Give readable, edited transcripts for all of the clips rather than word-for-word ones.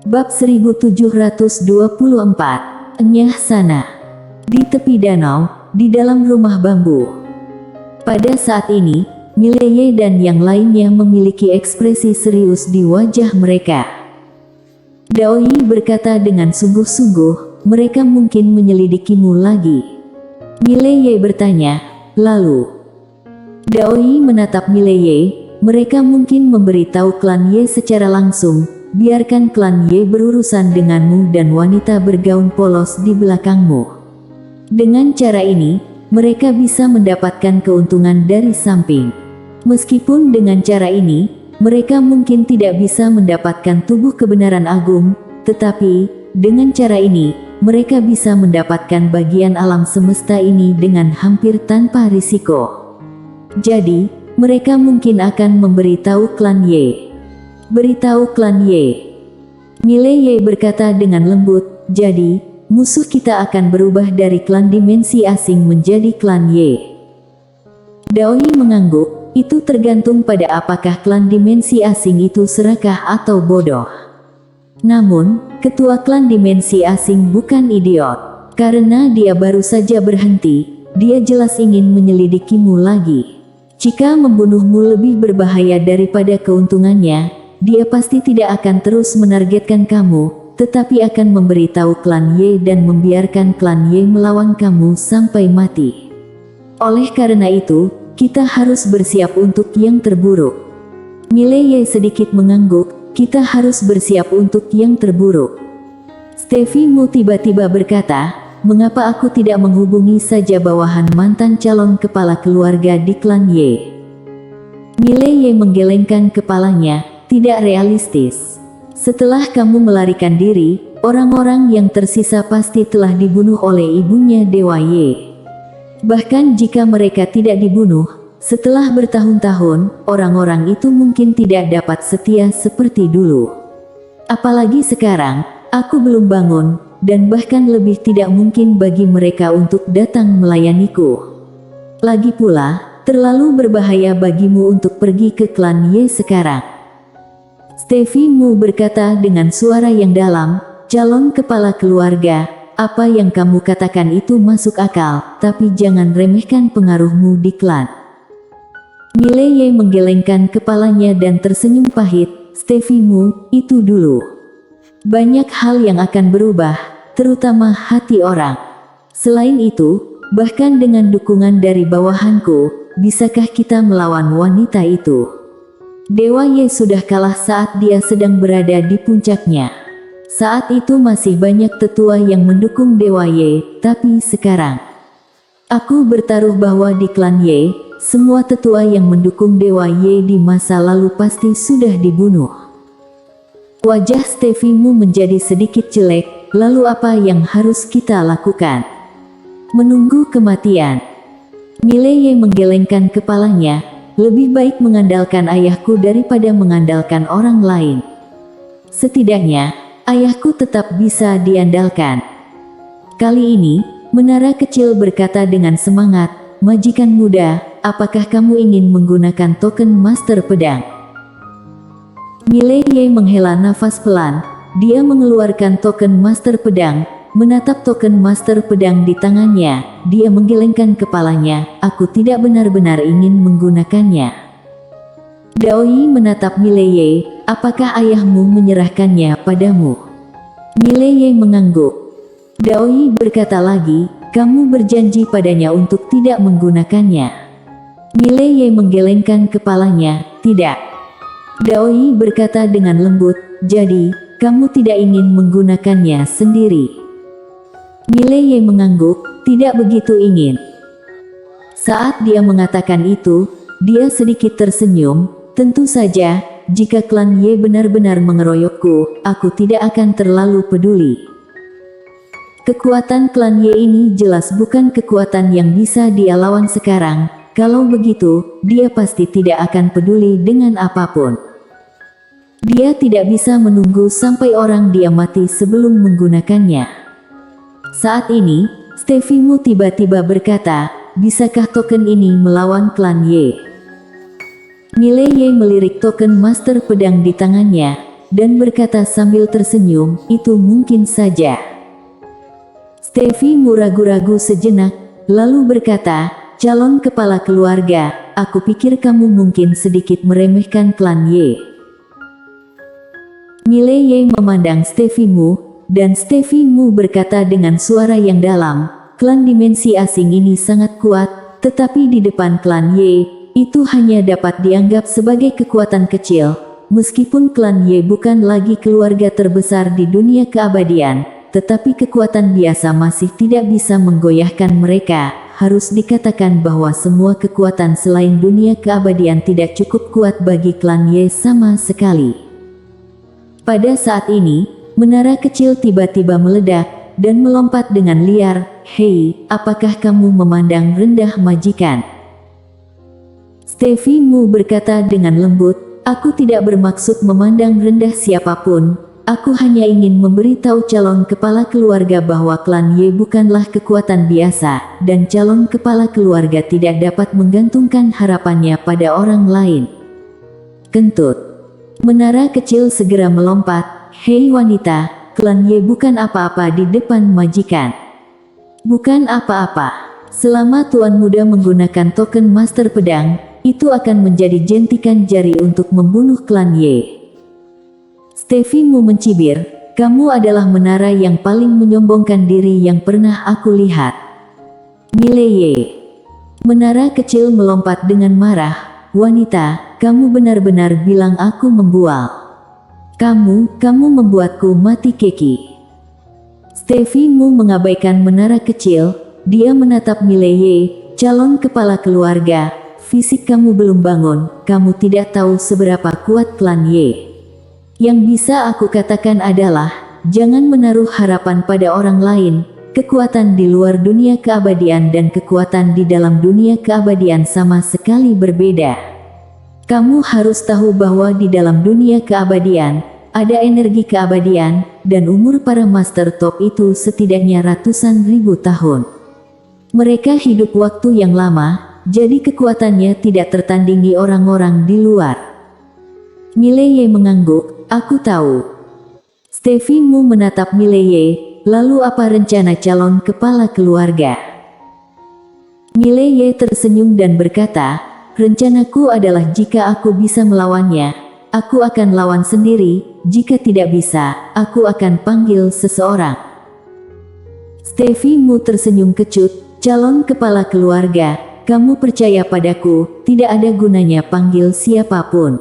Bab 1724. Enyah sana. Di tepi danau, di dalam rumah bambu. Pada saat ini, Mileye dan yang lainnya memiliki ekspresi serius di wajah mereka. Daoi berkata dengan sungguh-sungguh, mereka mungkin menyelidikimu lagi. Mileye bertanya, lalu. Daoi menatap Mileye, mereka mungkin memberitahu klan Ye secara langsung. Biarkan klan Ye berurusan denganmu dan wanita bergaun polos di belakangmu. Dengan cara ini, mereka bisa mendapatkan keuntungan dari samping. Meskipun dengan cara ini, mereka mungkin tidak bisa mendapatkan tubuh kebenaran agung, tetapi, dengan cara ini, mereka bisa mendapatkan bagian alam semesta ini dengan hampir tanpa risiko. Jadi, mereka mungkin akan memberitahu klan Ye. Beritahu klan Ye. Mileye berkata dengan lembut, jadi, musuh kita akan berubah dari klan dimensi asing menjadi klan Ye. Daoi mengangguk, itu tergantung pada apakah klan dimensi asing itu serakah atau bodoh. Namun, ketua klan dimensi asing bukan idiot. Karena dia baru saja berhenti, dia jelas ingin menyelidikimu lagi. Jika membunuhmu lebih berbahaya daripada keuntungannya, dia pasti tidak akan terus menargetkan kamu, tetapi akan memberitahu klan Ye dan membiarkan klan Ye melawan kamu sampai mati. Oleh karena itu, kita harus bersiap untuk yang terburuk. Mileye sedikit mengangguk, kita harus bersiap untuk yang terburuk. Steffi Mu tiba-tiba berkata, mengapa aku tidak menghubungi saja bawahan mantan calon kepala keluarga di klan Ye? Mileye menggelengkan kepalanya. Tidak realistis. Setelah kamu melarikan diri, orang-orang yang tersisa pasti telah dibunuh oleh ibunya Dewa Ye. Bahkan jika mereka tidak dibunuh, setelah bertahun-tahun, orang-orang itu mungkin tidak dapat setia seperti dulu. Apalagi sekarang, aku belum bangun, dan bahkan lebih tidak mungkin bagi mereka untuk datang melayaniku. Lagi pula, terlalu berbahaya bagimu untuk pergi ke klan Ye sekarang. Steffi Mu berkata dengan suara yang dalam, calon kepala keluarga, apa yang kamu katakan itu masuk akal, tapi jangan remehkan pengaruhmu di klan. Mileye menggelengkan kepalanya dan tersenyum pahit, Steffi Mu, itu dulu. Banyak hal yang akan berubah, terutama hati orang. Selain itu, bahkan dengan dukungan dari bawahanku, bisakah kita melawan wanita itu? Dewa Ye sudah kalah saat dia sedang berada di puncaknya. Saat itu masih banyak tetua yang mendukung Dewa Ye, tapi sekarang aku bertaruh bahwa di klan Ye, semua tetua yang mendukung Dewa Ye di masa lalu pasti sudah dibunuh. Wajah Steffi Mu menjadi sedikit jelek, lalu apa yang harus kita lakukan? Menunggu kematian. Mileye menggelengkan kepalanya. Lebih baik mengandalkan ayahku daripada mengandalkan orang lain. Setidaknya, ayahku tetap bisa diandalkan. Kali ini, menara kecil berkata dengan semangat, majikan muda, apakah kamu ingin menggunakan token master pedang? Mileye menghela nafas pelan, dia mengeluarkan token master pedang, menatap token master pedang di tangannya, dia menggelengkan kepalanya, aku tidak benar-benar ingin menggunakannya. Daoi menatap Mileye, apakah ayahmu menyerahkannya padamu? Mileye mengangguk. Daoi berkata lagi, kamu berjanji padanya untuk tidak menggunakannya. Mileye menggelengkan kepalanya, tidak. Daoi berkata dengan lembut, jadi, kamu tidak ingin menggunakannya sendiri. Mileye mengangguk, tidak begitu ingin. Saat dia mengatakan itu, dia sedikit tersenyum, tentu saja, jika klan Ye benar-benar mengeroyokku, aku tidak akan terlalu peduli. Kekuatan klan Ye ini jelas bukan kekuatan yang bisa dia lawan sekarang, kalau begitu, dia pasti tidak akan peduli dengan apapun. Dia tidak bisa menunggu sampai orang dia mati sebelum menggunakannya. Saat ini, Steffi Mu tiba-tiba berkata, bisakah token ini melawan klan Ye? Mileye melirik token master pedang di tangannya, dan berkata sambil tersenyum, "Itu mungkin saja." Steffi ragu-ragu sejenak, lalu berkata, "Calon kepala keluarga, aku pikir kamu mungkin sedikit meremehkan klan Ye." Mileye memandang Steffi Mu, dan Steffi Mu berkata dengan suara yang dalam, "Klan dimensi asing ini sangat kuat, tetapi di depan klan Ye, itu hanya dapat dianggap sebagai kekuatan kecil. Meskipun klan Ye bukan lagi keluarga terbesar di dunia keabadian, tetapi kekuatan biasa masih tidak bisa menggoyahkan mereka. Harus dikatakan bahwa semua kekuatan selain dunia keabadian tidak cukup kuat bagi klan Ye sama sekali." Pada saat ini, menara kecil tiba-tiba meledak dan melompat dengan liar. "Hei, apakah kamu memandang rendah majikan?" Steffi Mu berkata dengan lembut, "Aku tidak bermaksud memandang rendah siapapun. Aku hanya ingin memberitahu calon kepala keluarga bahwa klan Ye bukanlah kekuatan biasa, dan calon kepala keluarga tidak dapat menggantungkan harapannya pada orang lain." Kentut. Menara kecil segera melompat. "Hei wanita, klan Ye bukan apa-apa di depan majikan." "Bukan apa-apa. Selama Tuan Muda menggunakan token Master Pedang, itu akan menjadi jentikan jari untuk membunuh klan Ye." Steffi Mu mencibir, "Kamu adalah menara yang paling menyombongkan diri yang pernah aku lihat." Mileye. Menara kecil melompat dengan marah. "Wanita, kamu benar-benar bilang aku membual. Kamu membuatku mati keki." Steffi Mu mengabaikan menara kecil. Dia menatap Mileye, "Calon kepala keluarga, fisik kamu belum bangun, kamu tidak tahu seberapa kuat klan Ye. Yang bisa aku katakan adalah, jangan menaruh harapan pada orang lain. Kekuatan di luar dunia keabadian dan kekuatan di dalam dunia keabadian sama sekali berbeda. Kamu harus tahu bahwa di dalam dunia keabadian, ada energi keabadian, dan umur para master top itu setidaknya ratusan ribu tahun. Mereka hidup waktu yang lama, jadi kekuatannya tidak tertandingi orang-orang di luar." Mileye mengangguk, "Aku tahu." Steffi Mu menatap Mileye. "Lalu apa rencana calon kepala keluarga?" Mileye tersenyum dan berkata, "Rencanaku adalah jika aku bisa melawannya, aku akan lawan sendiri. Jika tidak bisa, aku akan panggil seseorang." Steffi Mu tersenyum kecut. "Calon kepala keluarga, kamu percaya padaku, tidak ada gunanya panggil siapapun.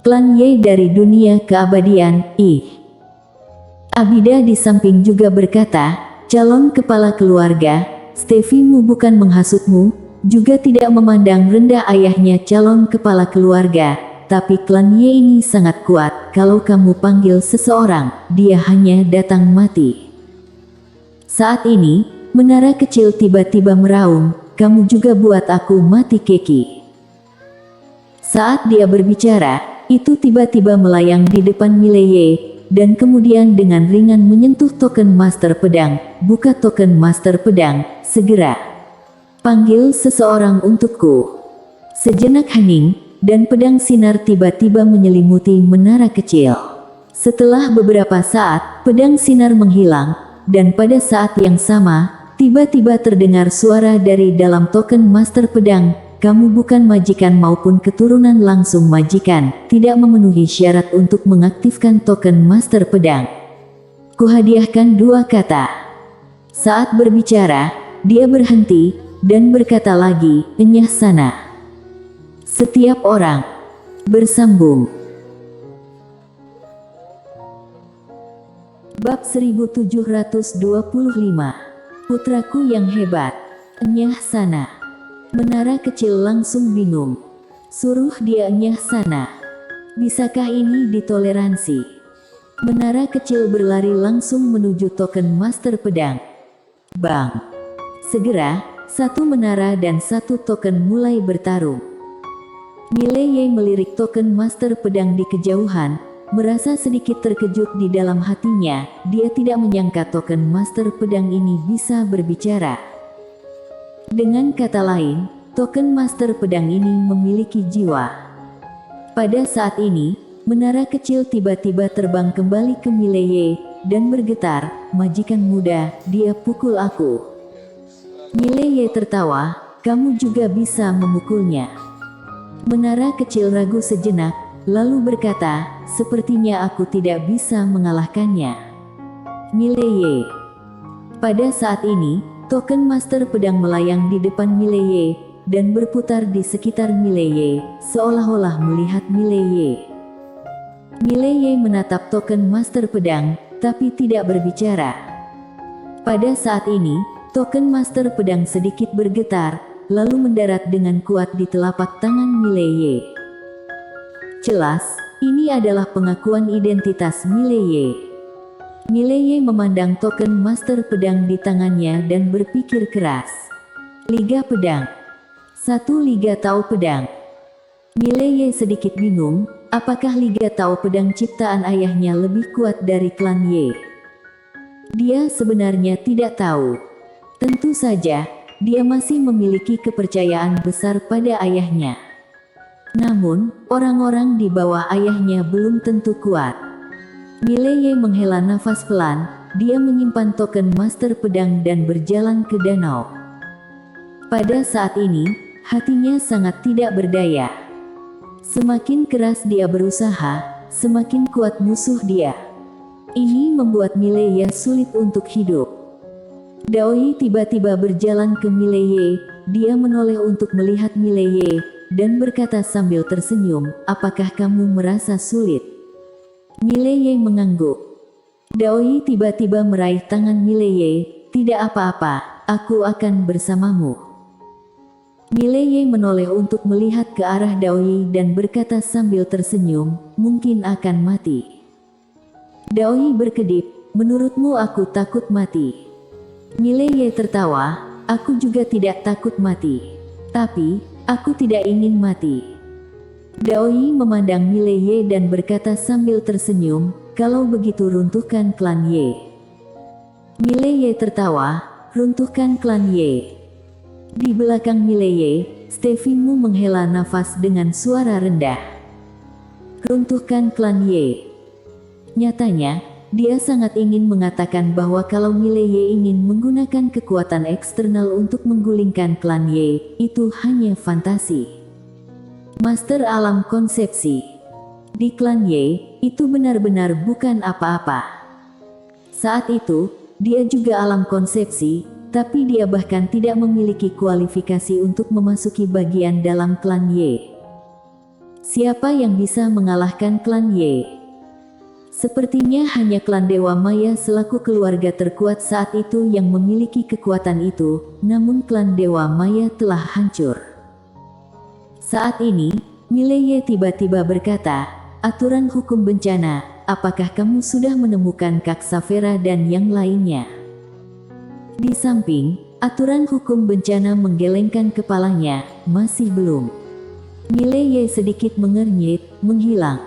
Klan Ye dari dunia keabadian, ih." Abida di samping juga berkata, "Calon kepala keluarga, Steffi Mu bukan menghasutmu, juga tidak memandang rendah ayahnya calon kepala keluarga, tapi klan Ye ini sangat kuat. Kalau kamu panggil seseorang, dia hanya datang mati." Saat ini, menara kecil tiba-tiba meraung, "Kamu juga buat aku mati keki." Saat dia berbicara, itu tiba-tiba melayang di depan Mileye, dan kemudian dengan ringan menyentuh token Master Pedang. "Buka token Master Pedang, segera. Panggil seseorang untukku." Sejenak hening, dan pedang sinar tiba-tiba menyelimuti menara kecil. Setelah beberapa saat, pedang sinar menghilang, dan pada saat yang sama, tiba-tiba terdengar suara dari dalam token Master Pedang, "Kamu bukan majikan maupun keturunan langsung majikan, tidak memenuhi syarat untuk mengaktifkan token Master Pedang. Kuhadiahkan 2 kata." Saat berbicara, dia berhenti, dan berkata lagi, "Enyah sana." Setiap orang. Bersambung. Bab 1725. Putraku yang hebat. Enyah sana. Menara kecil langsung bingung. "Suruh dia enyah sana. Bisakah ini ditoleransi?" Menara kecil berlari langsung menuju token Master Pedang. Bang! Segera, satu menara dan satu token mulai bertarung. Mileye melirik token Master Pedang di kejauhan, merasa sedikit terkejut di dalam hatinya. Dia tidak menyangka token Master Pedang ini bisa berbicara. Dengan kata lain, token Master Pedang ini memiliki jiwa. Pada saat ini, menara kecil tiba-tiba terbang kembali ke Mileye, dan bergetar, "Majikan muda, dia pukul aku." Mileye tertawa, "Kamu juga bisa memukulnya." Menara kecil ragu sejenak, lalu berkata, "Sepertinya aku tidak bisa mengalahkannya." Mileye. Pada saat ini, token Master Pedang melayang di depan Mileye, dan berputar di sekitar Mileye, seolah-olah melihat Mileye. Mileye menatap token Master Pedang, tapi tidak berbicara. Pada saat ini, token Master Pedang sedikit bergetar, lalu mendarat dengan kuat di telapak tangan Mileye. Jelas, ini adalah pengakuan identitas Mileye. Mileye memandang token Master Pedang di tangannya dan berpikir keras. Liga Pedang. Satu Liga Tao Pedang. Mileye sedikit bingung, apakah Liga Tao Pedang ciptaan ayahnya lebih kuat dari klan Ye? Dia sebenarnya tidak tahu. Tentu saja, dia masih memiliki kepercayaan besar pada ayahnya. Namun, orang-orang di bawah ayahnya belum tentu kuat. Mileye menghela nafas pelan, dia menyimpan token Master Pedang dan berjalan ke danau. Pada saat ini, hatinya sangat tidak berdaya. Semakin keras dia berusaha, semakin kuat musuh dia. Ini membuat Mileye sulit untuk hidup. Daoi tiba-tiba berjalan ke Mileye, dia menoleh untuk melihat Mileye, dan berkata sambil tersenyum, "Apakah kamu merasa sulit?" Mileye mengangguk. Daoi tiba-tiba meraih tangan Mileye, "Tidak apa-apa, aku akan bersamamu." Mileye menoleh untuk melihat ke arah Daoi dan berkata sambil tersenyum, "Mungkin akan mati." Daoi berkedip, "Menurutmu aku takut mati?" Mileye tertawa, "Aku juga tidak takut mati. Tapi, aku tidak ingin mati." Daoi memandang Mileye dan berkata sambil tersenyum, "Kalau begitu runtuhkan klan Ye." Mileye tertawa, "Runtuhkan klan Ye." Di belakang Mileye, Stefinmu menghela nafas dengan suara rendah. "Runtuhkan klan Ye." Nyatanya, dia sangat ingin mengatakan bahwa kalau Mileye ingin menggunakan kekuatan eksternal untuk menggulingkan klan Ye, itu hanya fantasi. Master alam konsepsi. Di klan Ye, itu benar-benar bukan apa-apa. Saat itu, dia juga alam konsepsi, tapi dia bahkan tidak memiliki kualifikasi untuk memasuki bagian dalam klan Ye. Siapa yang bisa mengalahkan klan Ye? Sepertinya hanya klan Dewa Maya selaku keluarga terkuat saat itu yang memiliki kekuatan itu, namun klan Dewa Maya telah hancur. Saat ini, Mileye tiba-tiba berkata, "Aturan hukum bencana, apakah kamu sudah menemukan Kak Savera dan yang lainnya?" Di samping, aturan hukum bencana menggelengkan kepalanya, "Masih belum." Mileye sedikit mengernyit, menghilang.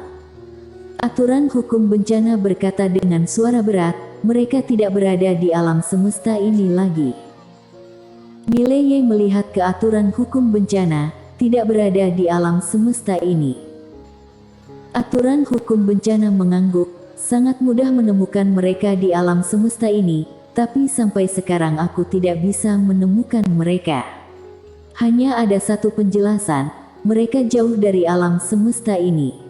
Aturan hukum bencana berkata dengan suara berat, "Mereka tidak berada di alam semesta ini lagi." Mileye melihat ke aturan hukum bencana, tidak berada di alam semesta ini. Aturan hukum bencana mengangguk, "Sangat mudah menemukan mereka di alam semesta ini, tapi sampai sekarang aku tidak bisa menemukan mereka. Hanya ada satu penjelasan, mereka jauh dari alam semesta ini."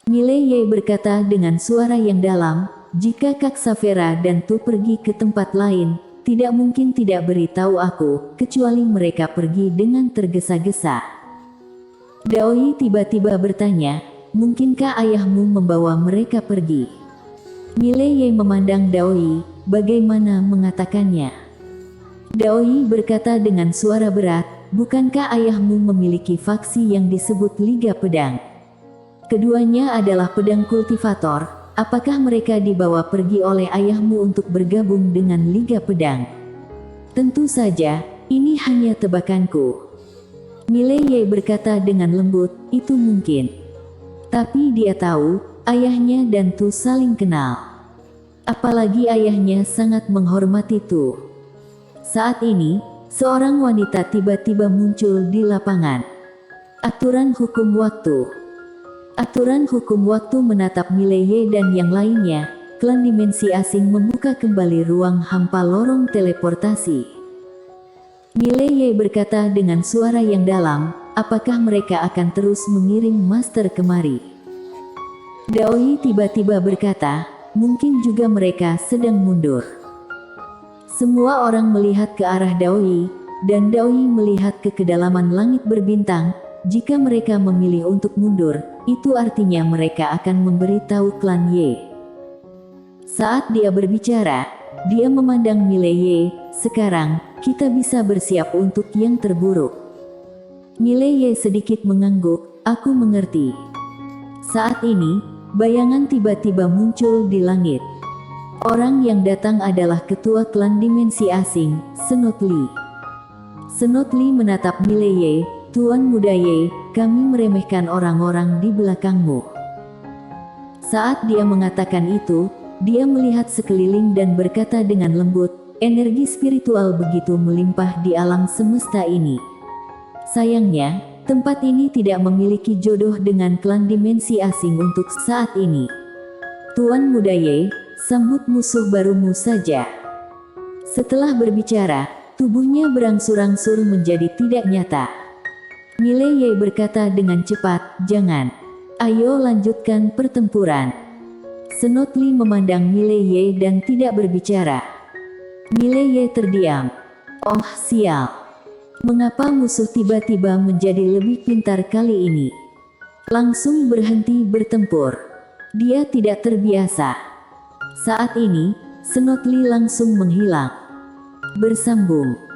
Mileye berkata dengan suara yang dalam, "Jika Kak Savera dan Tu pergi ke tempat lain, tidak mungkin tidak beritahu aku, kecuali mereka pergi dengan tergesa-gesa." Daoi tiba-tiba bertanya, "Mungkinkah ayahmu membawa mereka pergi?" Mileye memandang Daoi, "Bagaimana mengatakannya?" Daoi berkata dengan suara berat, "Bukankah ayahmu memiliki faksi yang disebut Liga Pedang? Keduanya adalah pedang kultivator, apakah mereka dibawa pergi oleh ayahmu untuk bergabung dengan Liga Pedang?" "Tentu saja, ini hanya tebakanku." Mileye berkata dengan lembut, "Itu mungkin. Tapi dia tahu, ayahnya dan Tu saling kenal. Apalagi ayahnya sangat menghormati Tu." Saat ini, seorang wanita tiba-tiba muncul di lapangan. Aturan hukum waktu. Aturan hukum waktu menatap Mileye dan yang lainnya. Klan dimensi asing membuka kembali ruang hampa lorong teleportasi. Mileye berkata dengan suara yang dalam, apakah mereka akan terus mengirim master kemari? Daoi tiba-tiba berkata, mungkin juga mereka sedang mundur. Semua orang melihat ke arah Daoi, dan Daoi melihat ke kedalaman langit berbintang. Jika mereka memilih untuk mundur, itu artinya mereka akan memberitahu klan Ye. Saat dia berbicara, dia memandang Mileye. Sekarang, kita bisa bersiap untuk yang terburuk. Mileye sedikit mengangguk, aku mengerti. Saat ini, bayangan tiba-tiba muncul di langit. Orang yang datang adalah ketua klan dimensi asing, Senot Li. Senot Li menatap Mileye, Tuan Muda Ye, kami meremehkan orang-orang di belakangmu. Saat dia mengatakan itu, dia melihat sekeliling dan berkata dengan lembut, energi spiritual begitu melimpah di alam semesta ini. Sayangnya, tempat ini tidak memiliki jodoh dengan klan dimensi asing untuk saat ini. Tuan Muda Ye, sambut musuh barumu saja. Setelah berbicara, tubuhnya berangsur-angsur menjadi tidak nyata. Mileye berkata dengan cepat, jangan. Ayo lanjutkan pertempuran. Senot Li memandang Mileye dan tidak berbicara. Mileye terdiam. Oh sial. Mengapa musuh tiba-tiba menjadi lebih pintar kali ini? Langsung berhenti bertempur. Dia tidak terbiasa. Saat ini, Senot Li langsung menghilang. Bersambung.